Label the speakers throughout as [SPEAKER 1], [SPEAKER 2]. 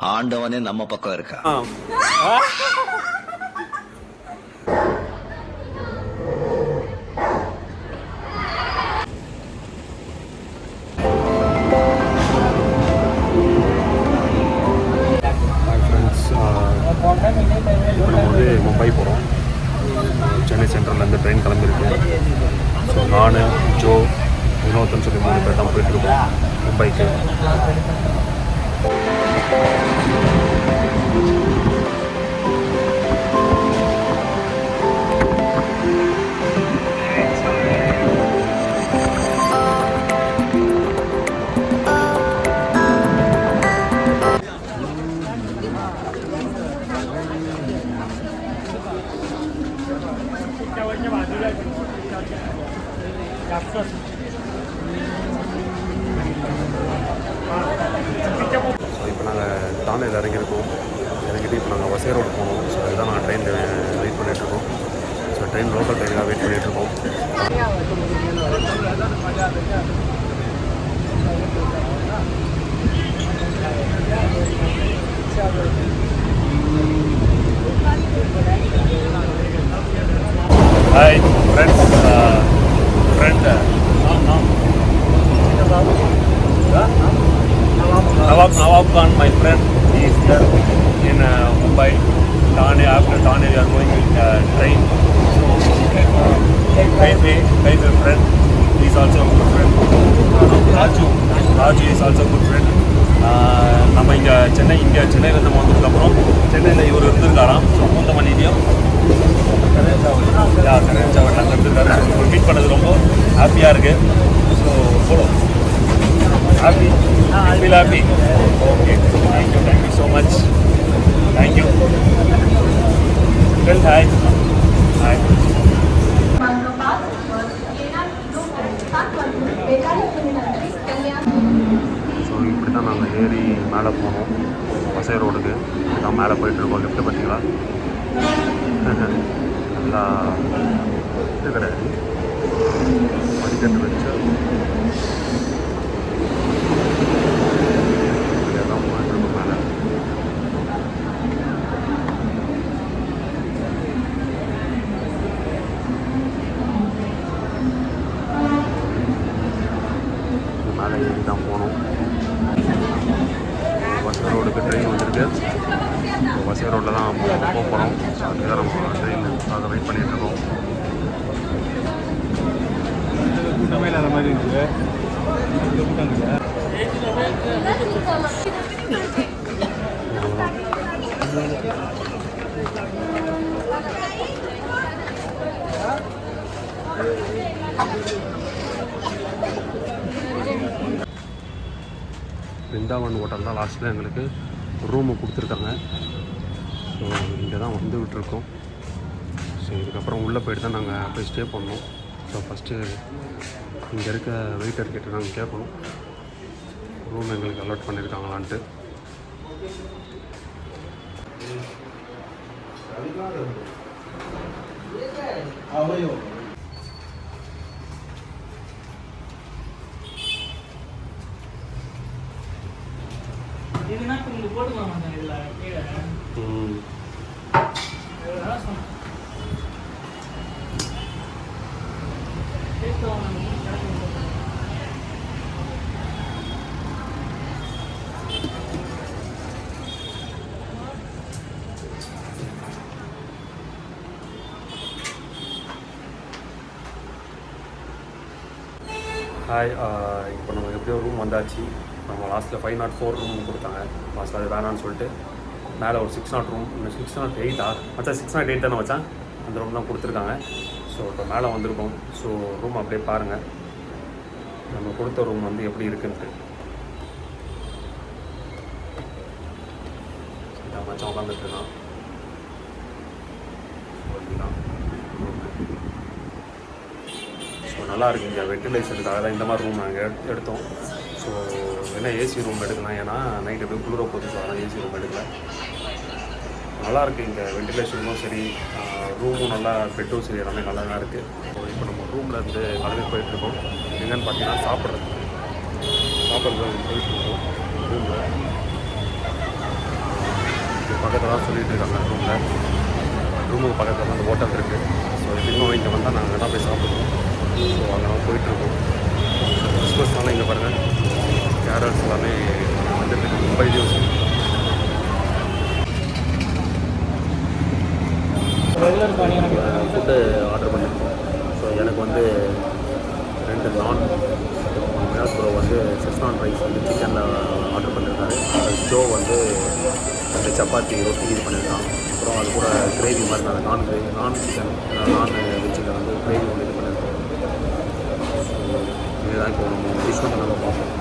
[SPEAKER 1] ஆண்டவனே நம்ம பக்கம் இருக்கா.
[SPEAKER 2] நம்ம வந்து மும்பை போகிறோம். சென்னை சென்ட்ரல்லேருந்து ட்ரெயின் கிளம்பியிருக்கு. ஸோ நான் ஜோ வினோத்னு சொல்லி 3 பேர் தான் போயிட்டுருக்கோம் மும்பைக்கு. ஸோ இப்போ நாங்கள் தானேயில் இறங்கியிருக்கோம். இறங்கிட்டு இப்போ நாங்கள் வசே ரோடு போகணும். ஸோ அதுதான் நாங்கள் ட்ரெயின் வெயிட் பண்ணிகிட்ருக்கோம். ஸோ ட்ரெயின் லோக்கல் ட்ரெயினாக வெயிட் பண்ணிகிட்ருக்கோம். Hi friends, friend Nawab Khan, my friend, he is here in Mumbai, Thane. After Thane, we are going with train. So, my friend, he is also a good friend. Raju is also a good friend. நம்ம இங்கே சென்னையிலேருந்து நம்ம வந்ததுக்கப்புறம் சென்னையில் இவர் இருந்திருக்காராம். So பூந்தமல்லியிலையும் Karen சாவட் அங்கே இருந்திருக்காரு. So இவர் மீட் பண்ணது ரொம்ப ஹாப்பியாக இருக்குது. So polo happy? Feel happy? Okay. Thank you so much. Thank you. Well, hi. Hi. So இப்படி தான் நாங்கள் ஏறி மேலே போனோம் வசை ரோடுக்கு. தான் மேலே போயிட்டுருக்கோம். லிஃப்ட்டு பார்த்தீங்களா? நல்லா இது கிடையாது, படிக்கட்டு வச்சு மேலே ஏறி தான் போகணும். வசை ரோடுக்கு ட்ரெயின் வந்துருக்கு. வசை ரோட்டில் தான் போக போகிறோம். அதுக்கு தான் நம்ம ட்ரெயினுக்காக வெயிட் பண்ணிகிட்ருக்கோம். கூட்டமே இல்லாத மாதிரி இருக்குது. பிருந்தாவன் ஹோட்டல் தான் லாஸ்ட்டில் எங்களுக்கு ரூமு கொடுத்துருக்காங்க. ஸோ இங்கே தான் வந்து விட்டுருக்கோம். ஸோ இதுக்கப்புறம் உள்ளே போய்ட்டு தான் நாங்கள் போய் ஸ்டே பண்ணோம். ஸோ ஃபஸ்ட்டு இங்கே இருக்க வெயிட்டர் கிட்ட நாங்கள் கேட்கணும் ரூம் எங்களுக்கு அலாட் பண்ணியிருக்காங்களான்ட்டு. ஹாய், இப்போ நம்ம எப்படியோ ரூம் வந்தாச்சு. நம்ம லாஸ்ட்டில் 504 ரூம் கொடுத்தாங்க. லாஸ்ட்டில் அது வேணான்னு சொல்லிட்டு மேலே ஒரு 600 ரூம், 608 மச்சான் 608 தானே வச்சான், அந்த ரூம் தான் கொடுத்துருக்காங்க. ஸோ இப்போ மேலே வந்திருக்கோம். ஸோ ரூம் அப்படியே பாருங்கள், நம்ம கொடுத்த ரூம் வந்து எப்படி இருக்குன்ட்டு. மச்சான் உட்காந்துட்டுருக்கான். ஸோ நல்லா இருக்குது. இங்கே வெண்டிலேஷனுக்காக தான் இந்த மாதிரி ரூம் நாங்கள் எடுத்தோம். ஸோ என்ன ஏசி ரூம் எடுக்கலாம், ஏன்னா நைட் எப்படி குளிர போகுது. ஸோ அதனால் ஏசி ரூம் எடுக்கல. நல்லாயிருக்கு இங்கே வெண்டிலேஷனும் சரி, ரூமும் நல்லா, பெட்டும் சரி, எல்லாமே நல்லா தான் இருக்குது. ஸோ இப்போ நம்ம ரூமில் இருந்து கிளம்பி போயிட்டுருக்கோம். எங்கன்னு பார்த்தீங்கன்னா சாப்பிட்றது போயிட்டுருக்கோம் ரூமில். பக்கத்தில் தான் சொல்லிட்டு இருக்காங்க ரூமுக்கு பக்கத்தில் தான் அந்த ஹோட்டல் இருக்குது. ஸோ எப்படியும் இங்கே வந்தால் நாங்கள் அங்கே தான் போய் சாப்பிடுவோம். ஸோ அங்கே தான் போயிட்டுருக்கோம். கிறிஸ்மஸ்னால இங்கே பாருங்கள் கேரல்ஸ் எல்லாமே வந்துட்டு மும்பை நியூஸ். ஃபுட்டு ஆர்டர் பண்ணியிருக்கோம். ஸோ எனக்கு வந்து 2 நான், மினாஸ் ப்ரோ வந்து செஸ்னான் ரைஸ் வந்து சிக்கனில் ஆர்டர் பண்ணியிருக்காரு. ஜோ வந்து 2 சப்பாத்தி ரொட்டி இது பண்ணியிருக்கான். அப்புறம் அது கூட கிரேவி மாதிரி நான் சிக்கன் நான் வெஜ்ஜில் வந்து கிரேவி ஒன்று இது பண்ணியிருக்கோம். ஸோ இதுதான் இப்போ நம்ம டிஷ் வந்து நம்ம பார்ப்போம்.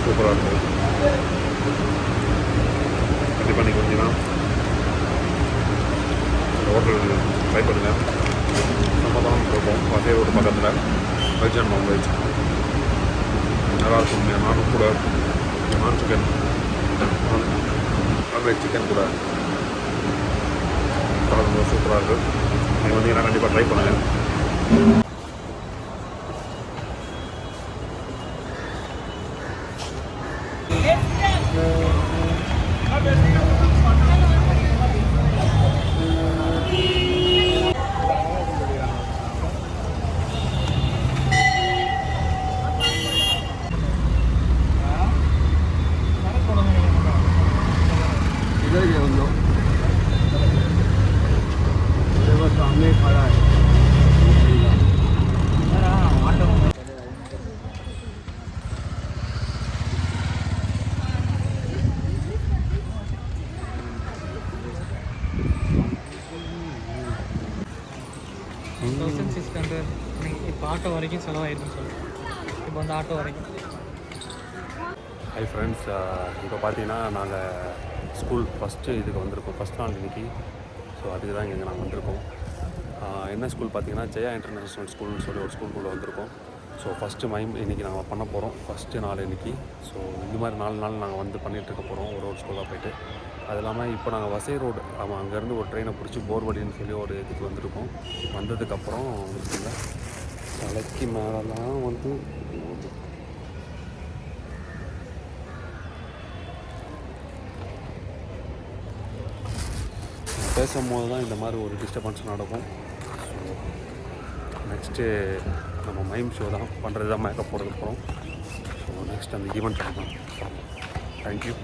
[SPEAKER 2] சூப்பராக இருக்கும். கண்டிப்பாக நீங்கள் வந்தீங்கன்னா இந்த ஹோட்டல் ட்ரை பண்ணுங்கள். நம்ம தான் இருக்கோம் வசே ரோடு பக்கத்தில். வெஜ் அண்ட் நான்வெஜ் நல்லாயிருக்கும். நானும் கூட நான் சிக்கன் நான்வெஜ் சிக்கன் கூட ரொம்ப சூப்பராக இருக்குது. நீங்கள் வந்தீங்கன்னா கண்டிப்பாக ட்ரை பண்ணுங்கள். सामने खड़ा है
[SPEAKER 3] இப்போ ஆட்டோ வரைக்கும் செலவாயிருக்குன்னு சொல்லி இப்போ வந்து ஆட்டோ வரைக்கும்.
[SPEAKER 2] ஹை ஃப்ரெண்ட்ஸ், இப்போ பார்த்தீங்கன்னா நாங்கள் ஸ்கூல் ஃபஸ்ட்டு இதுக்கு வந்திருக்கோம். ஃபஸ்ட் நாள் இன்றைக்கி. ஸோ அதுக்கு தான் இங்கே நாங்கள் வந்திருக்கோம். என்ன ஸ்கூல் பார்த்தீங்கன்னா ஜெயா இன்டர்நேஷ்னல் ஸ்கூல்னு சொல்லி ஒரு ஸ்கூலுக்குள்ளே வந்திருக்கோம். ஸோ ஃபஸ்ட்டு மைம் இன்றைக்கி நாங்கள் பண்ண போகிறோம். ஃபஸ்ட்டு நாள் இன்றைக்கி. ஸோ இந்த மாதிரி 4 நாள் நாங்கள் வந்து பண்ணிகிட்ருக்க போகிறோம் ஒரு ஸ்கூலாக போய்ட்டு. அது இல்லாமல் இப்போ நாங்கள் வசை ரோடு அங்கேருந்து ஒரு ட்ரெயினை பிடிச்சி போர்வடின்னு சொல்லி ஒரு இதுக்கு வந்திருக்கோம். வந்ததுக்கப்புறம் இருக்குங்க தலைக்கு மேலெலாம் வந்து பேசும்போது தான் இந்த மாதிரி ஒரு டிஸ்டர்பன்ஸ் நடக்கும். ஸோ நெக்ஸ்ட்டு நம்ம மைம் ஷோ தான் பண்ணுறது தான் மேக்கப் போடுறது போகிறோம். ஸோ நெக்ஸ்ட் அந்த ஈவெண்ட் பண்ணலாம். தேங்க்யூ.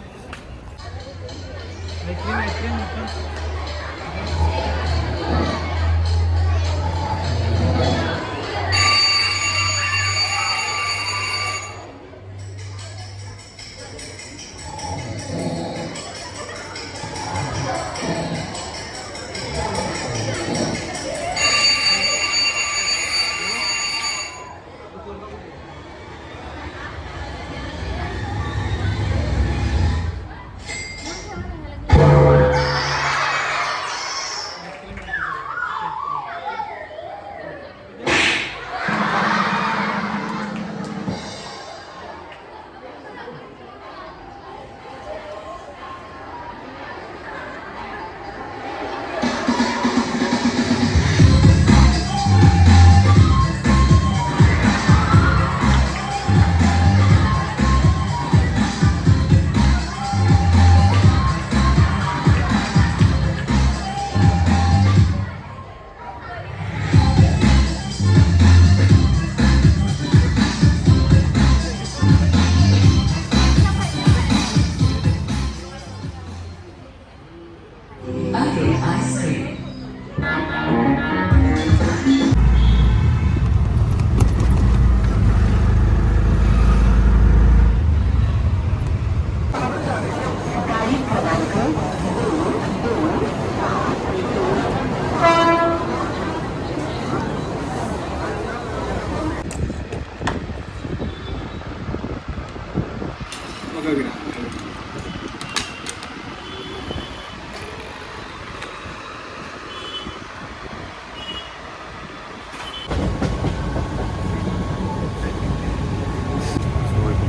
[SPEAKER 2] ஸோ இப்போ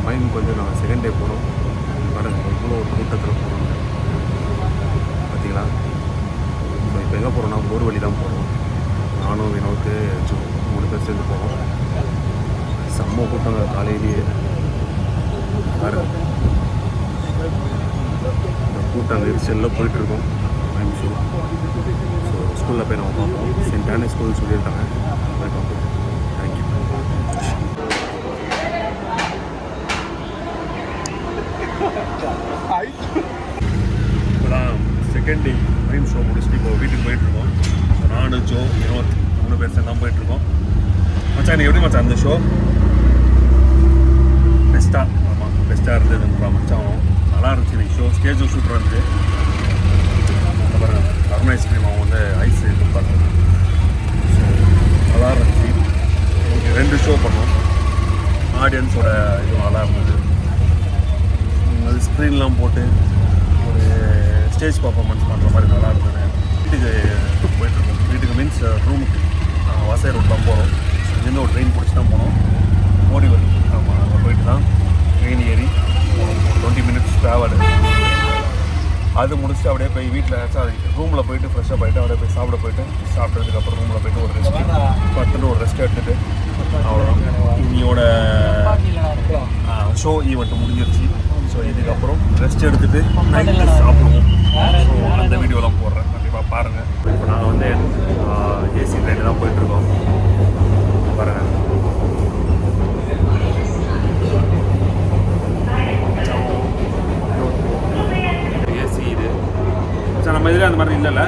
[SPEAKER 2] மைமுக்கு வந்து நாங்கள் செகண்ட் டே போகிறோம். பாருங்கள் எவ்வளோ கூட்டத்தில் போகிறோங்க பார்த்தீங்களா. ஸோ இப்போ எங்கே போகிறோம்னா போர்வழி தான் போகிறோம். நானும் வினோத்து 3 பேர் சேர்ந்து போகிறோம். செம்ம கூட்டங்க காலையிலேயே பாருங்க. இந்த கூட்டம் நெரிசலில் போயிட்டுருக்கோம் மைம் ஷோ. ஸோ ஸ்கூலில் போய் நம்ம பார்ப்போம். சென்ட் ஆனி ஸ்கூல்னு சொல்லியிருக்காங்க. போய் பார்ப்போம். தேங்க்யூ. இப்போதான் செகண்ட் டே மைம் ஷோ முடிச்சுட்டு இப்போ வீட்டுக்கு போயிட்டுருக்கோம். ஸோ நானும் ஜோ வினோத் 3 பேர் சேர்ந்து தான் போயிட்டுருக்கோம். மச்சான் எனக்கு எப்படி மச்சான் அந்த ஷோ பெஸ்ட்டாக? ஆமாம் பெஸ்ட்டாக இருந்தது மச்சான். நல்லா இருந்துச்சு இன்னைக்கு ஷோ. ஸ்டேஜும் சூப்பராக இருந்துச்சு. அப்புறம் அருண் ஐஸ்கிரீம் அவன் வந்து ஐஸ் எதிர்பார்த்தாங்க. ஸோ நல்லா இருந்துச்சு. 2 ஷோ பண்ணோம். ஆடியன்ஸோட இதுவும் நல்லா இருந்தது. அது ஸ்க்ரீன்லாம் போட்டு ஒரு ஸ்டேஜ் பர்ஃபார்மன்ஸ் பண்ணுற மாதிரி நல்லா இருந்தது. வீட்டுக்கு போயிட்டுருக்கோம். வீட்டுக்கு மீன்ஸ் ரூமுக்கு வாசை ரோட் தான் போகிறோம். இங்கேருந்து ஒரு ட்ரெயின் பிடிச்சி தான் போனோம். மோடி வருது. ஆமாம் அங்கே போயிட்டு தான் ட்ரெயின் ஏறி 20 minutes ட்ராவல். அது முடிச்சுட்டு அப்படியே போய் வீட்டில் ரூமில் போயிட்டு ஃப்ரெஷ்ஷாக போயிட்டு அப்படியே போய் சாப்பிட போயிட்டு சாப்பிட்டதுக்கப்புறம் ரூமில் போயிட்டு ஒரு ரெஸ்ட் எடுத்துகிட்டு அவ்வளோதான். இன்னையோட ஷோ ஈவெண்ட் முடிஞ்சிருச்சு. ஸோ இதுக்கப்புறம் ரெஸ்ட் எடுத்துகிட்டு நைட்டு சாப்பிடுவோம். ஸோ அந்த வீடியோலாம் போடுறேன், கண்டிப்பாக பாருங்கள். இப்போ நாங்கள் வந்து ஏசி ட்ரெயின் தான் போயிட்டுருக்கோம். பாருங்கள் ஏசி இது. சார் நம்ம இதில் அந்த மாதிரி இல்லைல்ல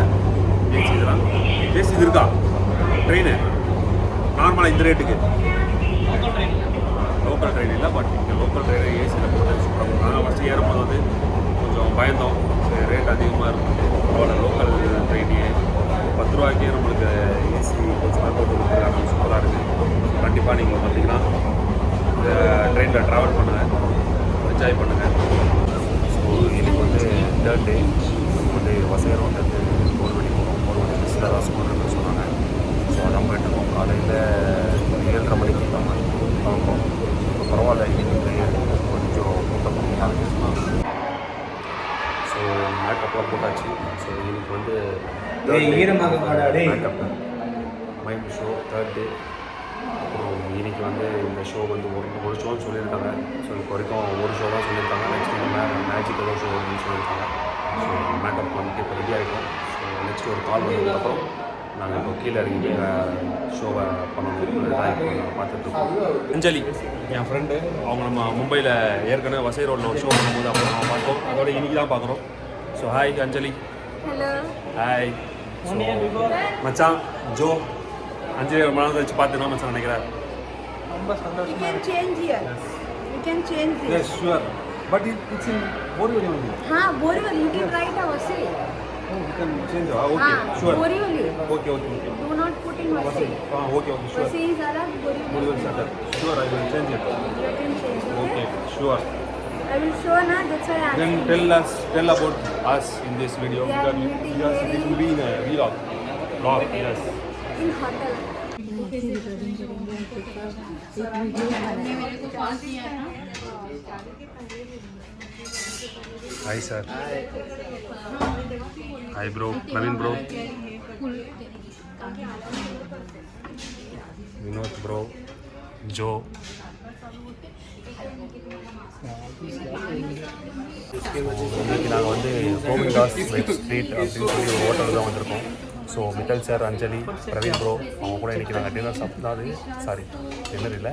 [SPEAKER 2] ஏசி இதெல்லாம். ஏசி இது இருக்கா ட்ரெயின் நார்மலாக இந்த ரேட்டுக்கு? லோக்கல் ட்ரெயின் இல்லை, பட் இங்கே லோக்கல் ட்ரெயின் ஏசியில் போட்டு சூப்பராக. நாங்கள் ஃபஸ்ட்டு ஏறும்போது வந்து கொஞ்சம் பயந்தோம். சரி ரேட் அதிகமாக இருந்தது. அவ்வளோ லோக்கல் ட்ரெயினே 10 ரூபாய்க்கே நம்மளுக்கு ஏசி கொஞ்சம் போட்டு கொடுத்துருக்காங்க. சூப்பராக இருக்குது. கண்டிப்பாக நீங்கள் பார்த்தீங்கன்னா இந்த ட்ரெயினில் ட்ராவல் பண்ணுங்கள், என்ஜாய் பண்ணுங்கள். ஸோ இன்னைக்கு வந்து 3rd டே வந்து வசைரோன்றது போர்வழி போகிறோம். போர்வழி மிஸ்ஸில் தான் ஸ்கூல் இருக்குன்னு சொன்னாங்க. ஸோ அதான் போயிட்டுருக்கோம். காலையில் 7:30 மணிக்கு நம்ம கிளம்புறோம். இப்போ பரவாயில்ல, இன்னைக்கு கொஞ்சம் கூட்டம் கம்மியாக. ஸோ மேக்கப்லாம் போட்டாச்சு. ஸோ இன்னைக்கு வந்து மேக்கப் மைம் ஷோ 3rd டே. அப்புறம் இன்னைக்கு வந்து இந்த ஷோ வந்து ஒரு ஷோன்னு சொல்லியிருக்காங்க. ஸோ இப்போ வரைக்கும் ஒரு ஷோ தான் சொல்லியிருக்காங்க. நெக்ஸ்ட் மேஜிக் ஏதோ ஷோ வருதுன்னு சொல்லியிருக்காங்க. ஸோ மேக்கப் வந்துட்டு இப்போ ரெடி ஆகிட்டோம். ஸோ நெக்ஸ்ட் ஒரு கால் வந்ததுக்கப்புறம் நாங்கள் இப்போ கீழே இறங்கி ஷோவை பண்ணணும். பார்த்துட்ருக்கோம். அஞ்சலி என் ஃப்ரெண்டு, அவங்க நம்ம மும்பையில் ஏற்கனவே வசை ரோட்டில் ஒரு ஷோ பண்ணும்போது அப்புறம் நம்ம பார்த்தோம். அதோட இன்றைக்கி தான் பார்க்குறோம். So hi Anjali.
[SPEAKER 4] Hello
[SPEAKER 2] hi. So மச்சான் ஜோ அஞ்சலி ரொம்ப நாள் வச்சு பார்த்துனா மச்சான் நினைக்கிறேன்.
[SPEAKER 3] ரொம்ப சந்தோஷமா
[SPEAKER 4] can change here. You can change this.
[SPEAKER 2] Yes, sure. But it's in Borivali only.
[SPEAKER 4] Borivali. You can write Vasai.
[SPEAKER 2] Oh, you can change. Okay, sure.
[SPEAKER 4] Borivali.
[SPEAKER 2] Okay.
[SPEAKER 4] Do not put in Vasai.
[SPEAKER 2] Okay, sure.
[SPEAKER 4] Vasai is Alag, Borivali.
[SPEAKER 2] Borivali center. Sure, I will change it.
[SPEAKER 4] You can change.
[SPEAKER 2] Okay, sure.
[SPEAKER 4] I will show na. That's why I asked.
[SPEAKER 2] Then tell about us in this video.
[SPEAKER 4] We are meeting
[SPEAKER 2] because this will be in a vlog. Yes.
[SPEAKER 4] In hotel.
[SPEAKER 2] Hi sir. Hi bro. Naveen bro. Vinod bro. Joe. இன்னைக்கு நாங்கள் வந்து கோவிந்தாஸ் web street அப்படின்னு சொல்லி ஒரு hotel தான் வந்திருக்கோம். So Mittal sir, அஞ்சலி, Praveen bro அவங்க கூட இன்றைக்கி நாங்கள் டின்னர் டின்னர் இல்லை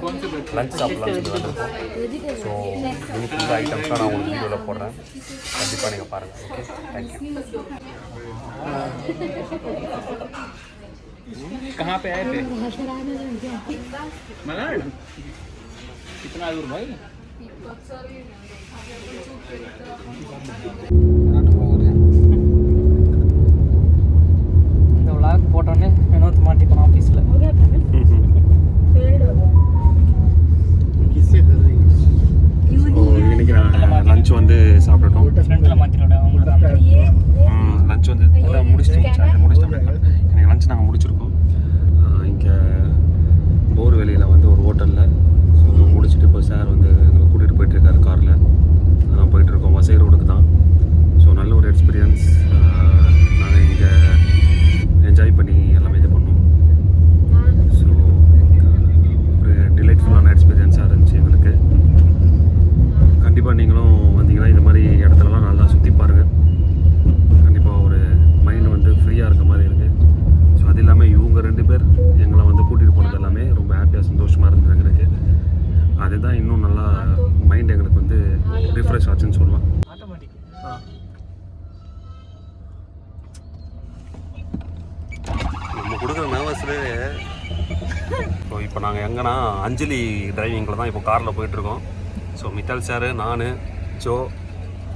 [SPEAKER 2] லஞ்ச் சாப்பிட்லாம்னு சொல்லி வந்திருக்கோம். ஸோ இன்னைக்கு இந்த ஐட்டம்ஸ்லாம் நான் உங்களுக்கு வீடியோவில் போடுறேன், கண்டிப்பாக நீங்கள் பாருங்கள். Okay, thank you.
[SPEAKER 3] कहाँ पे आए थे? मलाड? कितना दूर भाई? இந்த விளாக் போட்டோன்னே வினோத் மாட்டிப்போம் ஆஃபீஸில்.
[SPEAKER 2] இன்னைக்கு நான் லஞ்ச் ஹோட்டலில். ஸோ முடிச்சுட்டு இப்போ சார் வந்து எங்களை கூட்டிகிட்டு போயிட்டுருக்காரு காரில். அதான் போயிட்டுருக்கோம் வசை ரோடுக்கு தான். ஸோ நல்ல ஒரு எக்ஸ்பீரியன்ஸ். நாங்கள் இங்கே என்ஜாய் பண்ணி எல்லாமே இது பண்ணோம். ஸோ ஒரு டிலைட்ஃபுல்லான எக்ஸ்பீரியன்ஸாக இருந்துச்சு எங்களுக்கு. கண்டிப்பாக நீங்களும் வந்தீங்கன்னா இந்த மாதிரி இடத்துலலாம் நல்லா சுற்றி பாருங்கள். கண்டிப்பாக ஒரு மைண்ட் வந்து ஃப்ரீயாக இருக்க மாதிரி இருக்குது. ஸோ அது இல்லாமல் இவங்க 2 பேர் எங்களை வந்து கூட்டிகிட்டு போனது எல்லாமே ரொம்ப ஹாப்பியாக சந்தோஷமாக இருந்தது எங்களுக்கு. அதுதான் இன்னும் நல்லா மைண்ட் எங்களுக்கு வந்து ரிஃப்ரெஷ் ஆச்சுன்னு சொல்லலாம்.
[SPEAKER 3] ஆட்டோமேட்டிக்.
[SPEAKER 2] நம்ம கொடுக்குற நர்வஸ்லேயே. ஸோ இப்போ நாங்கள் எங்கன்னா அஞ்சலி டிரைவிங்கில் தான் இப்போ காரில் போயிட்டுருக்கோம். ஸோ மித்தல் சார், நான், ஜோ,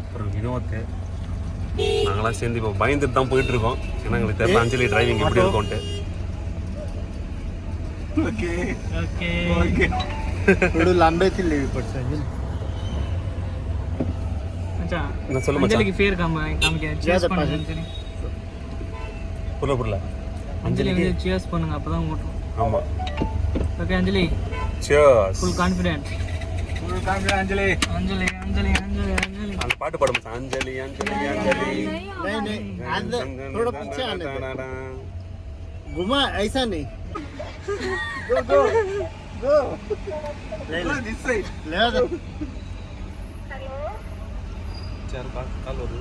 [SPEAKER 2] அப்புறம் வினோத் நாங்களாம் சேர்ந்து இப்போ பயந்துட்டு தான் போயிட்டுருக்கோம். ஏன்னா எங்களுக்கு தெரியல அஞ்சலி டிரைவிங் எப்படி இருக்கும்ட்டு.
[SPEAKER 3] ஓகே
[SPEAKER 5] थोडं लांब आहे लेवी पडतं
[SPEAKER 3] மச்சான்.
[SPEAKER 2] நான் சொல்ல
[SPEAKER 3] அஞ்சலிக்கு ஃபேர் காமிக்க cheers பண்ணுங்க அஞ்சலி.
[SPEAKER 2] புரியல
[SPEAKER 3] அஞ்சலி வந்து cheers பண்ணுங்க அப்பதான் ஓட்டும்.
[SPEAKER 2] ஆமாம்.
[SPEAKER 3] Okay Anjali.
[SPEAKER 2] Cheers.
[SPEAKER 3] Full confident.
[SPEAKER 5] Anjali
[SPEAKER 3] Anjali Anjali Anjali Anjali.
[SPEAKER 2] அந்த பாட்டு பாடும் அஞ்சலி அஞ்சலி அஞ்சலி.
[SPEAKER 5] नहीं नहीं अंदर थोड़ा पीछे आने दे घुमा ऐसा नहीं गो गो गो ले दिस साइड ले दो
[SPEAKER 2] சரி கால் வருது.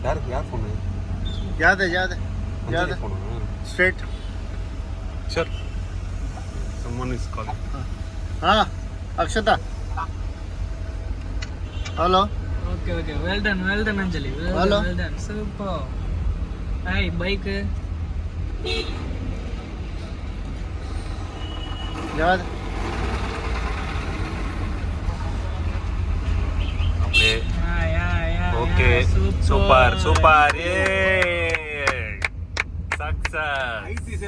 [SPEAKER 2] யார் ஃபோனு?
[SPEAKER 5] याद है याद है
[SPEAKER 2] ஃபோனு.
[SPEAKER 5] स्ट्रेट
[SPEAKER 2] சரி. someone is calling.
[SPEAKER 5] हाँ Akshata hello
[SPEAKER 3] okay okay well done Anjali.
[SPEAKER 5] Hello.
[SPEAKER 3] Well done super. Hi bike.
[SPEAKER 5] याद
[SPEAKER 2] அப்படியே.
[SPEAKER 3] Yeah
[SPEAKER 2] okay super super. A success.
[SPEAKER 5] इस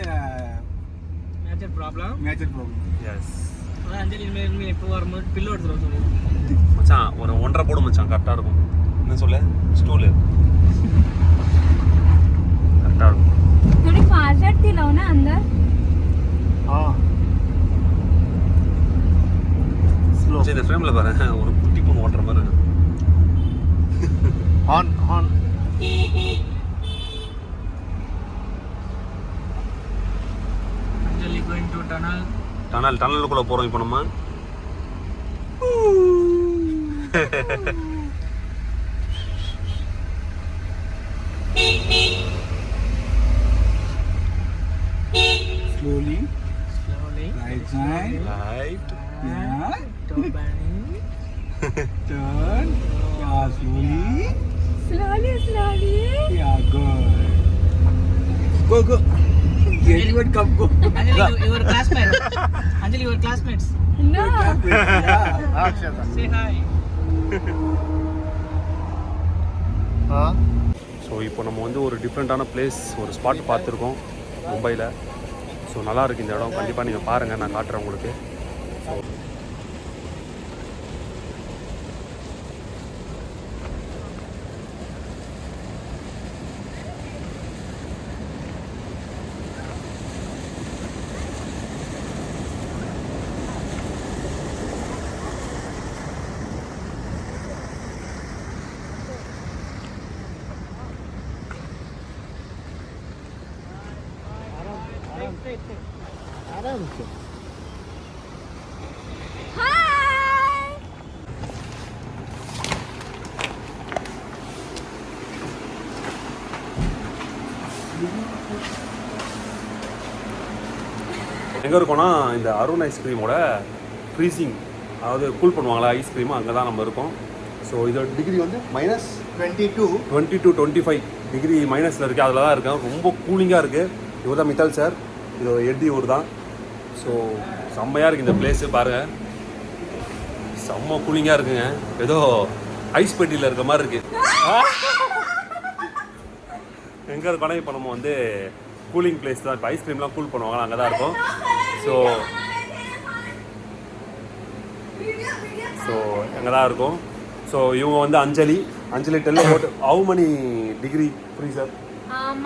[SPEAKER 3] மேஜர் ப்ராப்ளம்.
[SPEAKER 2] எஸ்
[SPEAKER 3] அஞ்சலி இனிமேல் இப்போ வரும்போது பில்லோ எடுத்துட்டு வர சொல்லு.
[SPEAKER 2] மச்சான் ஒரு 1.5 போடு மச்சான், கரெக்டாக இருக்கும். என்ன சொல்ல ஸ்டூலு கரெக்டாக இருக்கும்.
[SPEAKER 4] थोड़ी फास्ट थी लो ना अंदर.
[SPEAKER 5] हाँ स्लो
[SPEAKER 2] சரி இந்த ஃப்ரேமில் பாரு ஒரு குட்டி பொண்ணு ஓட்டுற மாதிரி இருக்கு.
[SPEAKER 5] Horn horn
[SPEAKER 3] Anjali going to
[SPEAKER 2] டனலுக்குள்ளே போகிறோம் இப்போ நம்ம.
[SPEAKER 5] slowly
[SPEAKER 3] slowly
[SPEAKER 5] right side
[SPEAKER 2] right.
[SPEAKER 5] yeah
[SPEAKER 3] டோபானி.
[SPEAKER 5] turn yeah slowly yeah good go anyone come go
[SPEAKER 3] Anjali your classmate. Anjali your classmates.
[SPEAKER 4] No.
[SPEAKER 5] yeah Akshata
[SPEAKER 3] say hi.
[SPEAKER 5] हाँ
[SPEAKER 2] ஸோ இப்போ நம்ம வந்து ஒரு டிஃப்ரெண்ட்டான பிளேஸ் ஒரு ஸ்பாட் பார்த்துருக்கோம் மும்பையில். ஸோ நல்லா இருக்கு இந்த இடம். கண்டிப்பாக நீங்கள் பாருங்கள், நான் காட்டுறேன் உங்களுக்கு. ஸோ
[SPEAKER 5] आराम से
[SPEAKER 4] Hi.
[SPEAKER 2] எங்கே இருக்கோன்னா இந்த அருண் ஐஸ்கிரீமோட ஃப்ரீசிங், அதாவது கூல் பண்ணுவாங்களா ஐஸ்கிரீம், அங்கே தான் நம்ம இருக்கோம். ஸோ இதோட டிகிரி வந்து -22
[SPEAKER 5] 22
[SPEAKER 2] to 25 டிகிரி மைனஸில் இருக்குது. அதில் தான் இருக்கேன். ரொம்ப கூலிங்காக இருக்குது. இவர் தான் மித்தல் சார், இதோட எட்டி ஊர் தான். ஸோ செம்மையாக இருக்குது இந்த பிளேஸு பாருங்கள். செம்ம கூலிங்காக இருக்குங்க. ஏதோ ஐஸ் பெட்டியில் இருக்க மாதிரி இருக்குது. எங்கே இருக்கோன்னா இப்போ நம்ம வந்து கூலிங் பிளேஸ் தான். இப்போ ஐஸ்கிரீம்லாம் கூல் பண்ணுவாங்க, அங்கே தான் இருக்கும். ஸோ அங்கே தான் இருக்கும். ஸோ இவங்க வந்து Anjali tell about how many degree freezer?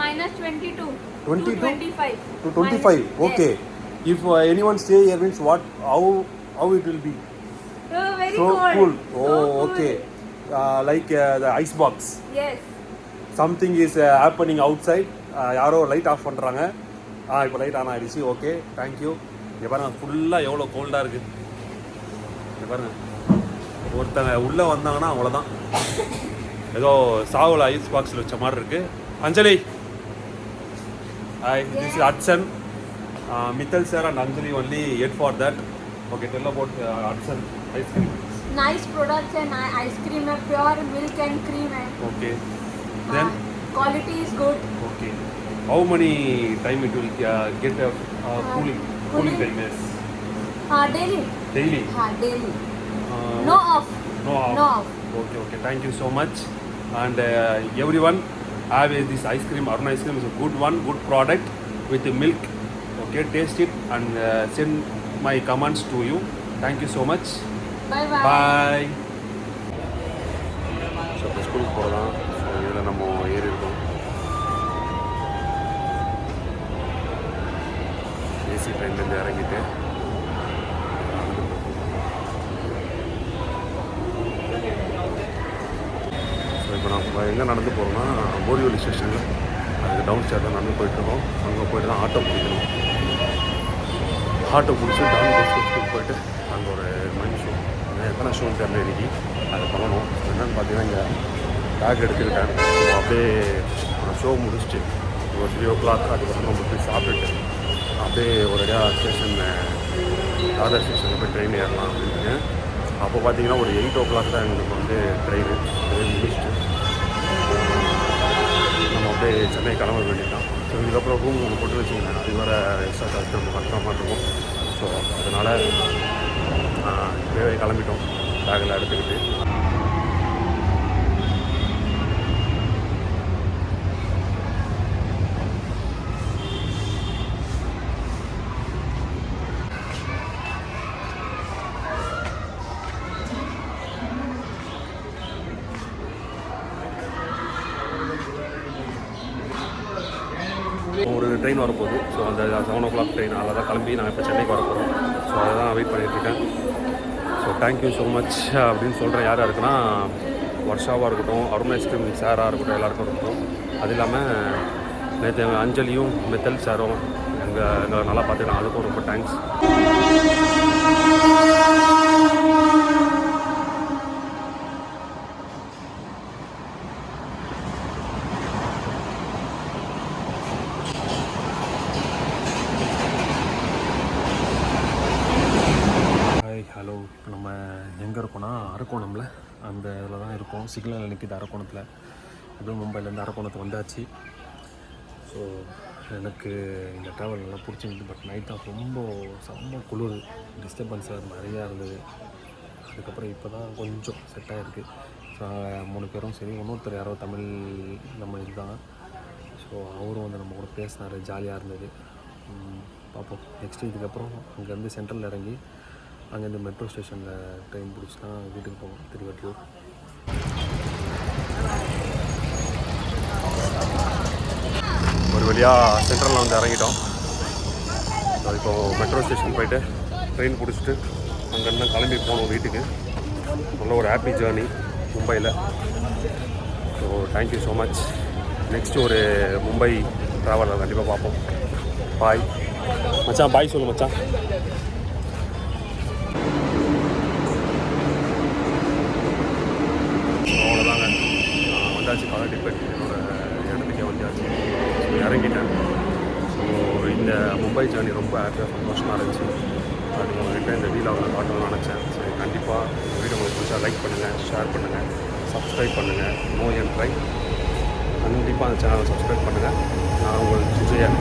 [SPEAKER 4] -22
[SPEAKER 2] 22
[SPEAKER 4] to 25.
[SPEAKER 2] to 25. ஓகே. If anyone stay here means what? How it will be?
[SPEAKER 4] Very
[SPEAKER 2] So
[SPEAKER 4] cold.
[SPEAKER 2] cool.
[SPEAKER 4] So
[SPEAKER 2] Oh,
[SPEAKER 4] cool.
[SPEAKER 2] okay. Like the ice box.
[SPEAKER 4] Yes.
[SPEAKER 2] Something is happening outside. யாரோ light off பண்ணுறாங்க. இப்போ light on ஆகிடுச்சு. Okay, thank you. இங்கே பாருங்கள், ஃபுல்லாக எவ்வளோ கோல்டாக இருக்குது. இங்கே பாருங்கள், ஒருத்தங்க உள்ளே வந்தாங்கன்னா அவ்வளோதான். ஏதோ சாவில் ஐஸ் பாக்ஸில் வச்ச மாதிரி இருக்குது. Anjali, hi, this is Hudson. Mithal sir and Anjali only yet for that. Okay, tell about Hudson ice cream.
[SPEAKER 4] Nice products and ice cream है, pure milk and cream है.
[SPEAKER 2] Okay. Then?
[SPEAKER 4] Quality is good.
[SPEAKER 2] Okay. How many time it will get cooling time? Yes.
[SPEAKER 4] Daily.
[SPEAKER 2] Daily?
[SPEAKER 4] Daily.
[SPEAKER 2] Uh,
[SPEAKER 4] No off.
[SPEAKER 2] No off.
[SPEAKER 4] No off.
[SPEAKER 2] Okay. Thank you so much. And everyone have this ice cream. Aruna ice cream is a good one, good product with the milk. Okay, taste it and send my comments to you. Thank you so much.
[SPEAKER 4] Bye bye.
[SPEAKER 2] Bye. So இப்போ ஸ்கூலுக்கு போகலாம். So இதில் நம்ம ஏறி இருக்கோம். AC ட்ரெயின்லேருந்து இறங்கிட்டு so இப்போ நம்ம எங்கே நடந்து போகிறோம்னா போரிவலி ஸ்டேஷனில் அதுக்கு டவுன் ஸ்டேரில் நடந்து போயிட்டுருக்கோம். அங்கே போய்ட்டு தான் ஆட்டோ பிடிக்கணும். ஆட்டோ பிடிச்சி டவுன் ஸ்கூலுக்கு போயிட்டு அங்கே ஒரு மைண்ட் ஷோ, எத்தனை ஷோன்னு தெரியல இன்றைக்கி, அதை பண்ணணும். என்னென்னு பார்த்தீங்கன்னா இங்கே பேக் எடுத்துக்கிட்டேன். ஸோ அப்படியே ஷோ முடிச்சுட்டு ஒரு 3 o'clock அதுக்கப்புறம் நம்ம போய் சாப்பிட்டுட்டு அப்படியே ஒரேடியாக ஸ்டேஷன் தாதர் ஸ்டேஷனில் போய் ட்ரெயின் ஏறலாம் அப்படின்ட்டு. அப்போ பார்த்தீங்கன்னா ஒரு 8 o'clock தான் எங்களுக்கு வந்து ட்ரெயின் முடிச்சுட்டு நம்ம அப்படியே சென்னை கிளம்ப வேண்டியதான். ஸோ இதுக்கப்புறம் ரூம் ஒன்று போட்டு வச்சுக்கோங்க, அது வேறு எக்ஸ்ட்ரா சார்ஜ் நம்ம கஷ்டமாக இருக்கும். ஸோ அதனால் இப்போவே கிளம்பிட்டோம் பேக்கில் எடுத்துக்கிட்டு. ஒரு ட்ரெயின் வரப்போகுது. ஸோ அந்த 7 o'clock ட்ரெயின், அதில் தான் கிளம்பி நான் இப்போ சென்னைக்கு வரப்போகிறோம். ஸோ அதை தான் வெயிட் பண்ணிகிட்ருக்கேன். ஸோ தேங்க்யூ ஸோ மச் அப்படின்னு சொல்கிறேன். யாராக இருக்குன்னா வர்ஷாவாக இருக்கட்டும், அருண் ஐஸ்கிரீம் சாராக இருக்கட்டும், எல்லாருக்கும் இருக்கட்டும். அது இல்லாமல் நேற்று எங்கள் அஞ்சலியும் மித்தல் சாரும் எங்களை நல்லா பார்த்துக்கலாம், அதுக்கும் ரொம்ப தேங்க்ஸ். ஹலோ, இப்போ நம்ம எங்கே இருக்கோன்னா அரக்கோணமில் அந்த இதில் தான் இருக்கோம். சிக்னலில் நிற்கிது அரக்கோணத்தில். அதுவும் மும்பைலேருந்து அரக்கோணத்துக்கு வந்தாச்சு. ஸோ எனக்கு இந்த ட்ராவல் நல்லா பிடிச்சிருந்துது. பட் நைட் தான் ரொம்ப செம்ம குளிர், டிஸ்டர்பன்ஸ் நிறையா இருந்தது. அதுக்கப்புறம் இப்போ தான் கொஞ்சம் செட் ஆகிருக்கு. ஸோ 3 பேரும் சரி, இன்னொருத்தர் யாரோ தமிழ் நம்ம இதுதான். ஸோ அவரும் வந்து நம்ம கூட பேசினார், ஜாலியாக இருந்தது. பார்ப்போம் நெக்ஸ்ட்டு. இதுக்கப்புறம் அங்கேருந்து சென்ட்ரலில் இறங்கி அங்கேருந்து மெட்ரோ ஸ்டேஷனில் ட்ரெயின் பிடிச்சி தான் வீட்டுக்கு போவோம், திருவற்றியூர். ஒரு வழியாக சென்ட்ரலில் வந்து இறங்கிட்டோம். ஸோ இப்போது மெட்ரோ ஸ்டேஷன் போயிட்டு ட்ரெயின் பிடிச்சிட்டு அங்கேருந்து கிளம்பி போகணும் வீட்டுக்கு. நல்ல ஒரு ஹாப்பி ஜேர்னி மும்பையில். So thank you so much. Next ஒரு மும்பை ட்ராவலில் கண்டிப்பாக பார்ப்போம். பாய் மச்சான், பாய் சொல்லு மச்சான். அவ்வளோதாங்க, வந்தாச்சு காலடிப்பேட் என்னோடய இடத்துக்கே வந்தாச்சு. ஸோ இறங்கிட்டேன். ஸோ இந்த மும்பை ஜேர்னி ரொம்ப ஹாப்பியாக சந்தோஷமாக இருந்துச்சு. அது உங்கள்கிட்ட இந்த வீடியோவில் காட்டணும்னு நினச்சேன். சரி, கண்டிப்பாக இந்த வீடியோ உங்களுக்கு பிடிச்சா லைக் பண்ணுங்கள், ஷேர் பண்ணுங்கள், சப்ஸ்கிரைப் பண்ணுங்கள். நோ என் ட்ரை கண்டிப்பாக அந்த சேனலை சப்ஸ்கிரைப் பண்ணுங்கள். நான் உங்கள் விஜயன்.